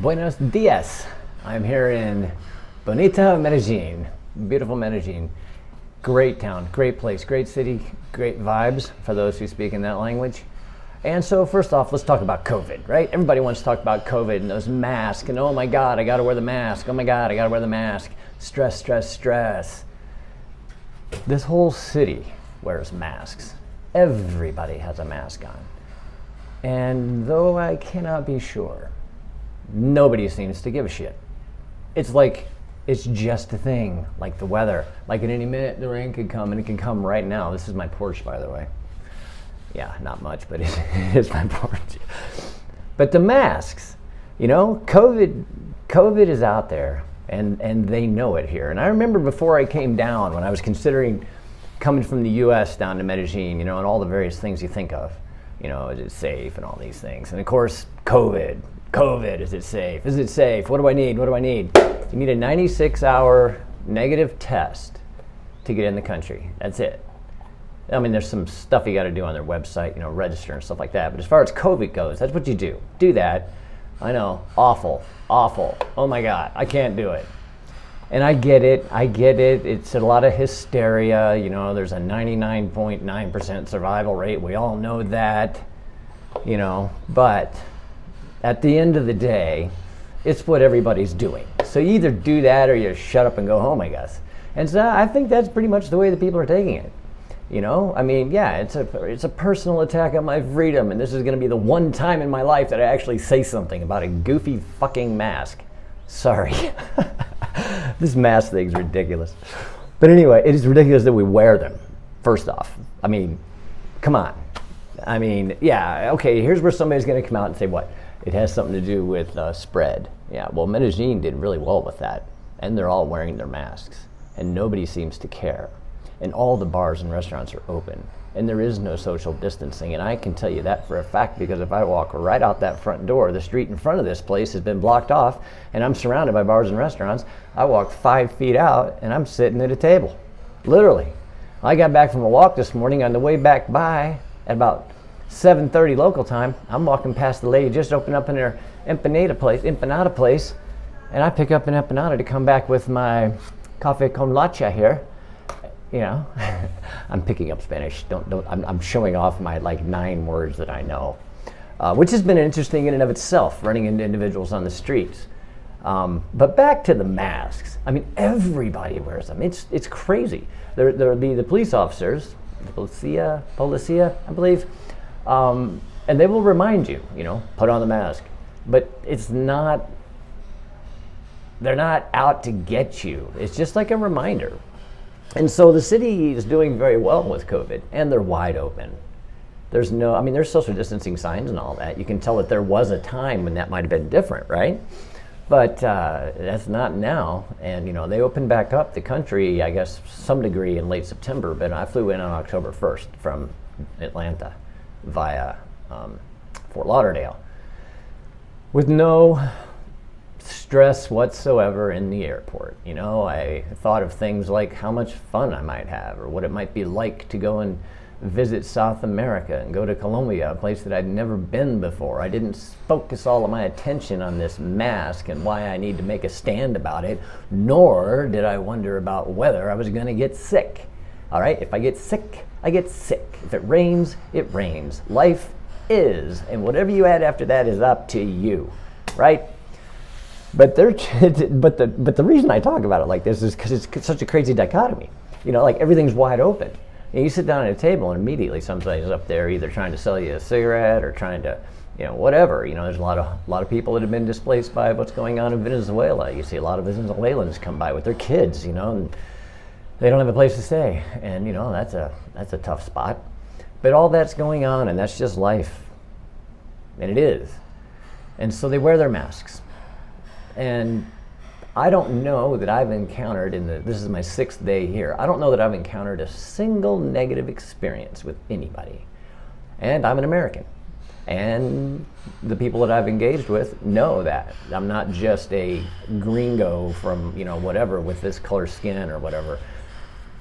Buenos dias. I'm here in Bonita, Medellin. Beautiful Medellin. Great town, great place, great city, great vibes for those who speak in that language. And so first off, let's talk about COVID, right? Everybody wants to talk about COVID and those masks and oh my God, I gotta wear the mask. Oh my God, I gotta wear the mask. Stress, stress, stress. This whole city wears masks. Everybody has a mask on. And though I cannot be sure, nobody seems to give a shit. It's like it's just a thing, like the weather. Like at any minute the rain could come, and it can come right now. This is my porch, by the way. Yeah, not much, but it is my porch. But the masks, you know, COVID is out there, and they know it here. And I remember before I came down, when I was considering coming from the U.S. down to Medellin, you know, and all the various things you think of, you know, is it safe and all these things. And of course, COVID, is it safe? Is it safe? What do I need? What do I need? You need a 96-hour negative test to get in the country. That's it. I mean, there's some stuff you got to do on their website, you know, register and stuff like that. But as far as COVID goes, that's what you do. Do that. I know, awful. Oh my God, I can't do it. And I get it. It's a lot of hysteria. You know, there's a 99.9% survival rate. We all know that, you know, but at the end of the day, it's what everybody's doing. So you either do that or you shut up and go home, I guess. And so I think that's pretty much the way the people are taking it. You know, I mean, yeah, it's a personal attack on my freedom, and this is going to be the one time in my life that I actually say something about a goofy fucking mask. Sorry. This mask thing's ridiculous. But anyway, it is ridiculous that we wear them, first off. I mean, come on. I mean, yeah, okay, here's where somebody's going to come out and say, what? It has something to do with spread. Yeah, well, Medellin did really well with that, and they're all wearing their masks, and nobody seems to care. And all the bars and restaurants are open, and there is no social distancing. And I can tell you that for a fact, because if I walk right out that front door, the street in front of this place has been blocked off, and I'm surrounded by bars and restaurants. I walk 5 feet out, and I'm sitting at a table, literally. I got back from a walk this morning. On the way back by, at about 7:30 local time, I'm walking past the lady just opened up in her empanada place, and I pick up an empanada to come back with my cafe con leche here. You know, I'm picking up Spanish. I'm showing off my like 9 words that I know, which has been interesting in and of itself, running into individuals on the streets. But back to the masks. I mean, everybody wears them. It's crazy. There'll be the police officers, the policia, I believe, and they will remind you, you know, put on the mask. But they're not out to get you. It's just like a reminder. And so the city is doing very well with COVID, and they're wide open. There's social distancing signs and all that. You can tell that there was a time when that might have been different, right? But that's not now. And, you know, they opened back up the country, I guess, some degree in late September, but I flew in on October 1st from Atlanta via Fort Lauderdale with no stress whatsoever in the airport. You know, I thought of things like how much fun I might have, or what it might be like to go and visit South America and go to Colombia, a place that I'd never been before. I didn't focus all of my attention on this mask and why I need to make a stand about it, nor did I wonder about whether I was going to get sick. All right, if I get sick, I get sick. If it rains, it rains. Life is, and whatever you add after that is up to you, right? But the reason I talk about it like this is because it's such a crazy dichotomy. You know, like everything's wide open. And you sit down at a table and immediately somebody's up there either trying to sell you a cigarette or trying to, you know, whatever. You know, there's a lot of people that have been displaced by what's going on in Venezuela. You see a lot of Venezuelans come by with their kids, you know, and they don't have a place to stay. And, you know, that's a tough spot. But all that's going on, and that's just life. And it is. And so they wear their masks. And I don't know that I've encountered this is my 6th day here, I don't know that I've encountered a single negative experience with anybody. And I'm an American. And the people that I've engaged with know that. I'm not just a gringo from, you know, whatever, with this color skin or whatever.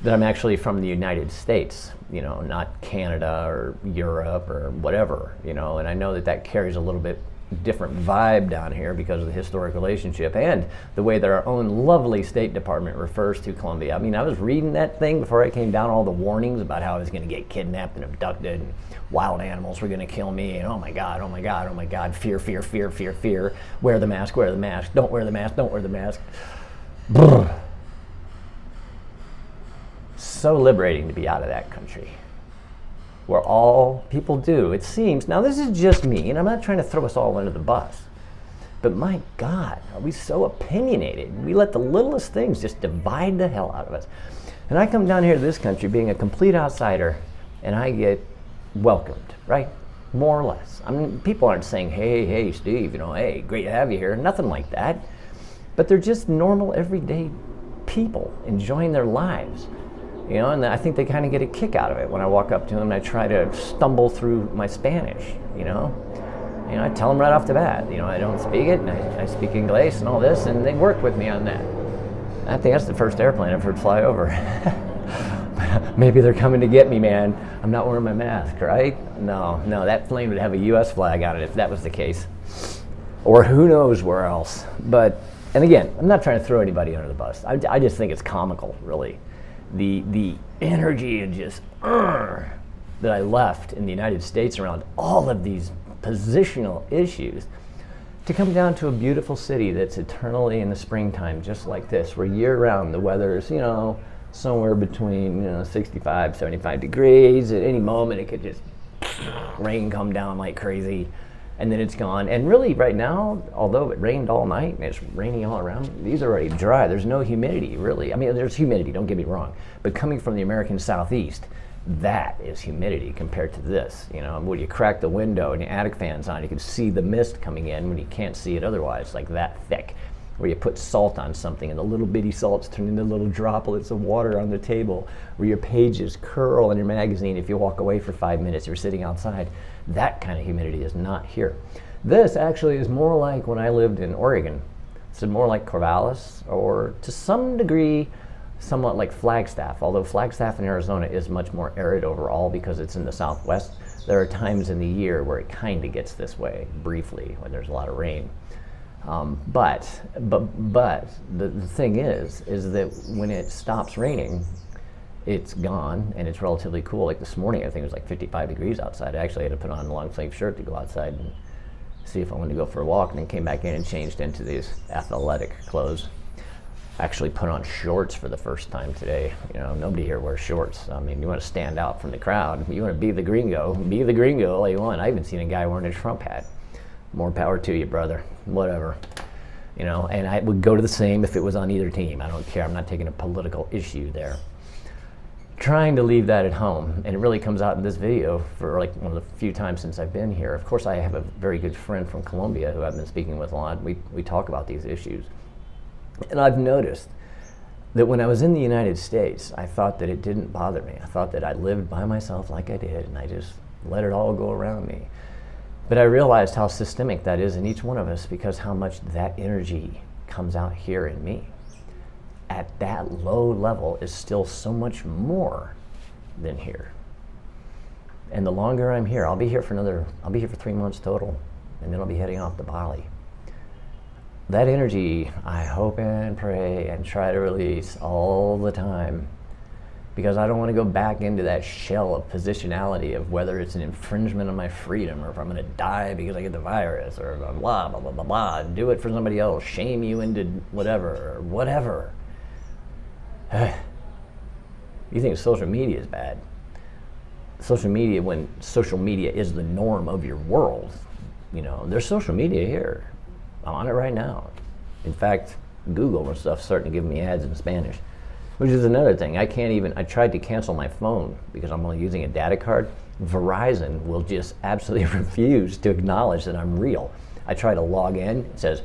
That I'm actually from the United States, you know, not Canada or Europe or whatever, you know, and I know that carries a little bit different vibe down here because of the historic relationship and the way that our own lovely State Department refers to Colombia. I mean, I was reading that thing before I came down, all the warnings about how I was going to get kidnapped and abducted and wild animals were going to kill me, and oh my God, oh my God, oh my God, fear, fear, fear, fear, fear, wear the mask, don't wear the mask, don't wear the mask. Brr. So liberating to be out of that country, where all people do, it seems, now this is just me, and I'm not trying to throw us all under the bus, but my God, are we so opinionated? We let the littlest things just divide the hell out of us. And I come down here to this country being a complete outsider, and I get welcomed, right? More or less. I mean, people aren't saying, hey, Steve, hey, great to have you here. Nothing like that. But they're just normal, everyday people enjoying their lives. And I think they kind of get a kick out of it when I walk up to them and I try to stumble through my Spanish, I tell them right off the bat, I don't speak it, and I speak English and all this, and they work with me on that. I think that's the first airplane I've heard fly over. Maybe they're coming to get me, man. I'm not wearing my mask, right? No, that plane would have a U.S. flag on it if that was the case. Or who knows where else. But, and again, I'm not trying to throw anybody under the bus. I just think it's comical, really. The energy and just that I left in the United States around all of these positional issues to come down to a beautiful city that's eternally in the springtime, just like this, where year-round the weather is, somewhere between 65, 75 degrees. At any moment it could just rain come down like crazy, and then it's gone. And really right now, although it rained all night and it's raining all around, these are already dry. There's no humidity, really. I mean, there's humidity, don't get me wrong, but coming from the American Southeast, that is humidity compared to this. When you crack the window and the attic fan's on, you can see the mist coming in when you can't see it otherwise, like that thick. Where you put salt on something and the little bitty salts turn into little droplets of water on the table, where your pages curl in your magazine if you walk away for 5 minutes, you're sitting outside. That kind of humidity is not here. This actually is more like when I lived in Oregon. It's more like Corvallis, or to some degree, somewhat like Flagstaff, although Flagstaff in Arizona is much more arid overall because it's in the southwest. There are times in the year where it kind of gets this way, briefly, when there's a lot of rain. But the thing is that when it stops raining, it's gone and it's relatively cool. Like this morning, I think it was like 55 degrees outside. I actually had to put on a long sleeve shirt to go outside and see if I wanted to go for a walk, and then came back in and changed into these athletic clothes. Actually put on shorts for the first time today. Nobody here wears shorts. I mean, you want to stand out from the crowd. You want to be the gringo all you want. I even seen a guy wearing a Trump hat. More power to you, brother. Whatever. And I would go to the same if it was on either team. I don't care. I'm not taking a political issue there. Trying to leave that at home, and it really comes out in this video for like one of the few times since I've been here. Of course, I have a very good friend from Colombia who I've been speaking with a lot. We talk about these issues. And I've noticed that when I was in the United States, I thought that it didn't bother me. I thought that I lived by myself like I did, and I just let it all go around me. But I realized how systemic that is in each one of us, because how much that energy comes out here in me at that low level is still so much more than here. And the longer I'm here, I'll be here for 3 months total, and then I'll be heading off to Bali. That energy, I hope and pray and try to release all the time, because I don't want to go back into that shell of positionality of whether it's an infringement of my freedom, or if I'm going to die because I get the virus, or blah, blah, blah, blah, blah, do it for somebody else, shame you into whatever. You think social media is bad. Social media, when social media is the norm of your world, there's social media here. I'm on it right now. In fact, Google and stuff starting to give me ads in Spanish. Which is another thing. I tried to cancel my phone because I'm only using a data card. Verizon will just absolutely refuse to acknowledge that I'm real. I try to log in, it says,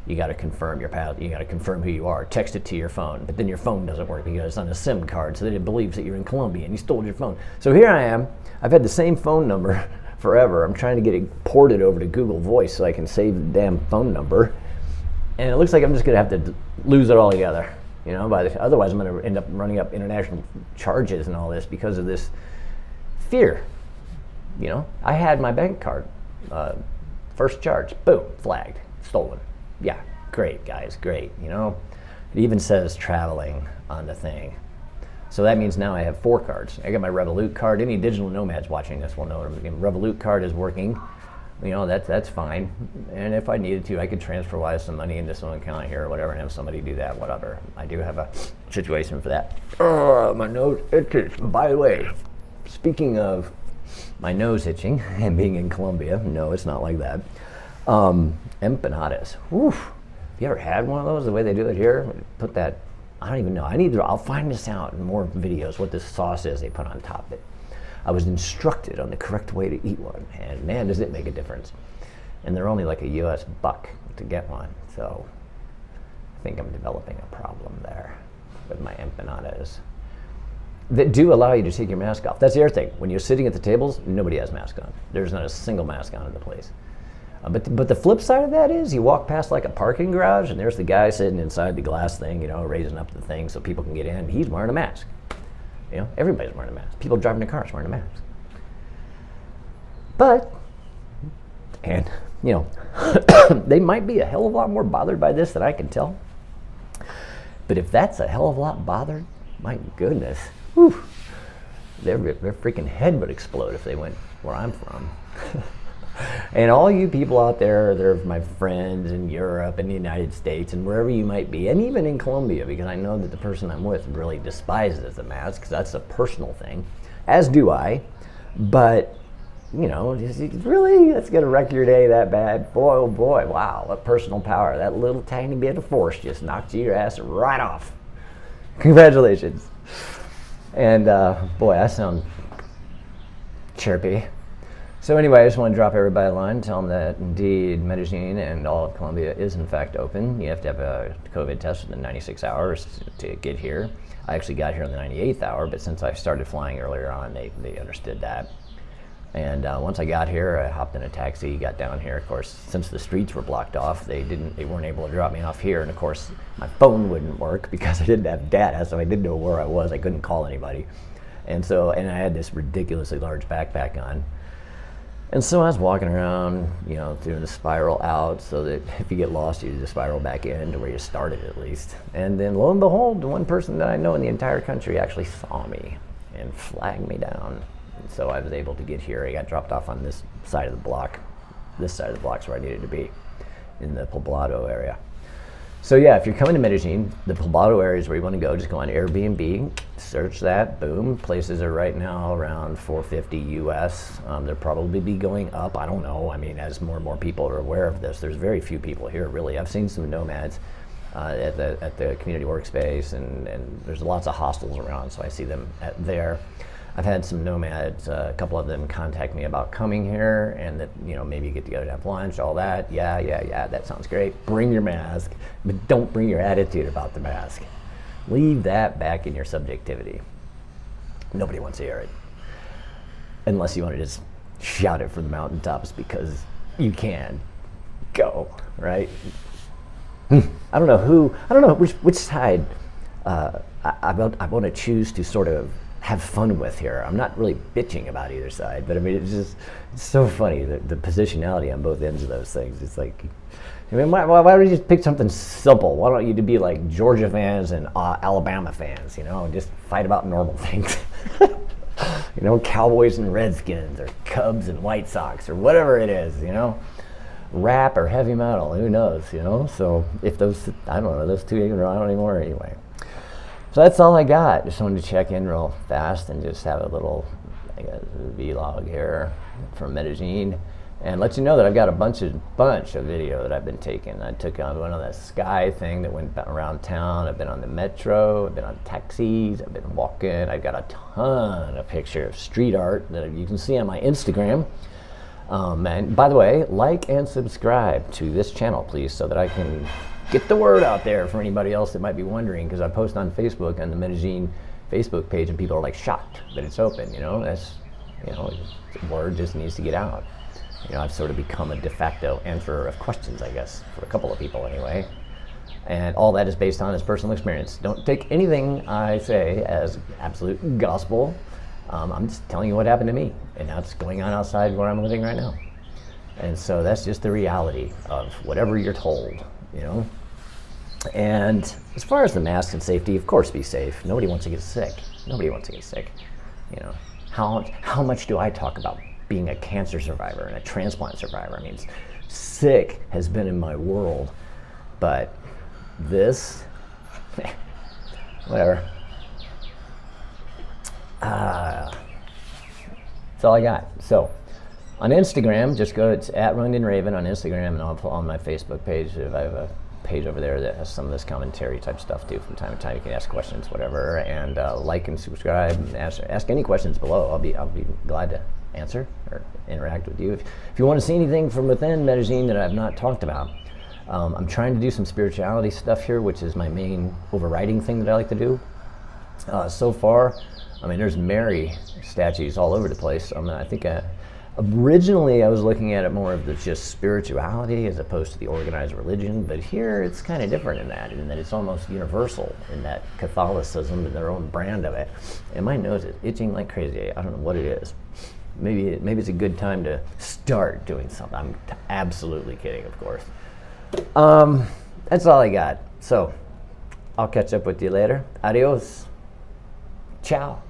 you got to confirm your password, you got to confirm who you are, text it to your phone, but then your phone doesn't work because it's on a SIM card, so that it believes that you're in Colombia and you stole your phone. So here I am, I've had the same phone number forever. I'm trying to get it ported over to Google Voice so I can save the damn phone number. And it looks like I'm just going to have to lose it all together. Otherwise I'm going to end up running up international charges and all this because of this fear. I had my bank card First charge, boom, flagged, stolen. Yeah, great, guys, great, you know. It even says traveling on the thing. So that means now I have 4 cards. I got my Revolut card. Any digital nomads watching this will know Revolut card is working. You know, that's fine. And if I needed to, I could transfer wise some money into some account here or whatever and have somebody do that, whatever. I do have a situation for that. My nose itches. By the way, speaking of my nose itching and being in Colombia, no, it's not like that. Empanadas. Whew. Have you ever had one of those, the way they do it here? Put that, I don't even know. I'll find this out in more videos, what this sauce is they put on top of it. I was instructed on the correct way to eat one, and man, does it make a difference. And they're only like a US buck to get one, so I think I'm developing a problem there with my empanadas. That do allow you to take your mask off. That's the other thing. When you're sitting at the tables, nobody has mask on. There's not a single mask on in the place. But the flip side of that is you walk past like a parking garage, and there's the guy sitting inside the glass thing, you know, raising up the thing so people can get in. He's wearing a mask. You know, everybody's wearing a mask. People driving their cars wearing a mask. But, and, you know, they might be a hell of a lot more bothered by this than I can tell. But if that's a hell of a lot bothered, my goodness, whew, their freaking head would explode if they went where I'm from. And all you people out there, they're my friends in Europe and the United States and wherever you might be, and even in Colombia, because I know that the person I'm with really despises the mask, because that's a personal thing, as do I. But, you know, really, that's going to wreck your day that bad? Boy, oh boy, wow, what personal power. That little tiny bit of force just knocked your ass right off. Congratulations. And boy, I sound chirpy. So anyway, I just want to drop everybody a line, tell them that indeed Medellin and all of Colombia is in fact open. You have to have a COVID test within 96 hours to get here. I actually got here in the 98th hour, but since I started flying earlier on, they understood that. And once I got here, I hopped in a taxi, got down here. Of course, since the streets were blocked off, they weren't able to drop me off here. And of course, my phone wouldn't work because I didn't have data, so I didn't know where I was. I couldn't call anybody. And I had this ridiculously large backpack on. And so I was walking around, you know, doing the spiral out so that if you get lost, you just spiral back in to where you started at least. And then lo and behold, the one person that I know in the entire country actually saw me and flagged me down. And so I was able to get here. I got dropped off on this side of the block. This side of the block's where I needed to be, in the Poblado area. So yeah, if you're coming to Medellin, the Poblado area is where you want to go. Just go on Airbnb, search that, boom. Places are right now around $450 US. They'll probably be going up, I don't know. I mean, as more and more people are aware of this, there's very few people here, really. I've seen some nomads at the community workspace, and there's lots of hostels around, so I see them there. I've had some nomads, a couple of them contact me about coming here, and that, you know, maybe get together to have lunch, all that. Yeah, that sounds great. Bring your mask, but don't bring your attitude about the mask. Leave that back in your subjectivity. Nobody wants to hear it. Unless you want to just shout it from the mountaintops because you can. Go, right? I don't know which side I want to choose to sort of have fun with here. I'm not really bitching about either side, but I mean, it's so funny, the positionality on both ends of those things. It's like, I mean, why don't you just pick something simple? Why don't you be like Georgia fans and Alabama fans, you know, and just fight about normal things? You know, Cowboys and Redskins, or Cubs and White Sox, or whatever it is, you know? Rap or heavy metal, who knows, you know? So if those, I don't know, those two ain't around anymore anyway. So that's all I got. Just wanted to check in real fast and just have a little, I guess, vlog here from Medellin, and let you know that I've got a bunch of video that I've been taking. I took on one of that sky thing that went around town. I've been on the metro. I've been on taxis. I've been walking. I've got a ton of pictures of street art that you can see on my Instagram. And by the way, like and subscribe to this channel, please, so that I can get the word out there for anybody else that might be wondering, because I post on Facebook, on the Medellin Facebook page, and people are like shocked that it's open, you know? That's, you know, the word just needs to get out. You know, I've sort of become a de facto answerer of questions, I guess, for a couple of people anyway. And all that is based on his personal experience. Don't take anything I say as absolute gospel. I'm just telling you what happened to me, and now it's going on outside where I'm living right now. And so that's just the reality of whatever you're told, you know. And as far as the mask and safety, of course, be safe. Nobody wants to get sick. Nobody wants to get sick. You know, how much do I talk about being a cancer survivor and a transplant survivor? I mean, sick has been in my world, but this, whatever. That's all I got. So on Instagram, just go, it's at Rungden Raven on Instagram, and I'll put on my Facebook page. If I have a page over there that has some of this commentary type stuff too. From time to time, you can ask questions, whatever, and like and subscribe. And ask any questions below. I'll be glad to answer or interact with you. If you want to see anything from within Medellin that I've not talked about, I'm trying to do some spirituality stuff here, which is my main overriding thing that I like to do. So far, I mean, there's Mary statues all over the place. I think originally I was looking at it more of the just spirituality as opposed to the organized religion, but here it's kind of different in that it's almost universal in that Catholicism and their own brand of it. And my nose is itching like crazy. I don't know what it is. Maybe it's a good time to start doing something. I'm absolutely kidding, of course. That's all I got. So I'll catch up with you later. Adios. Ciao.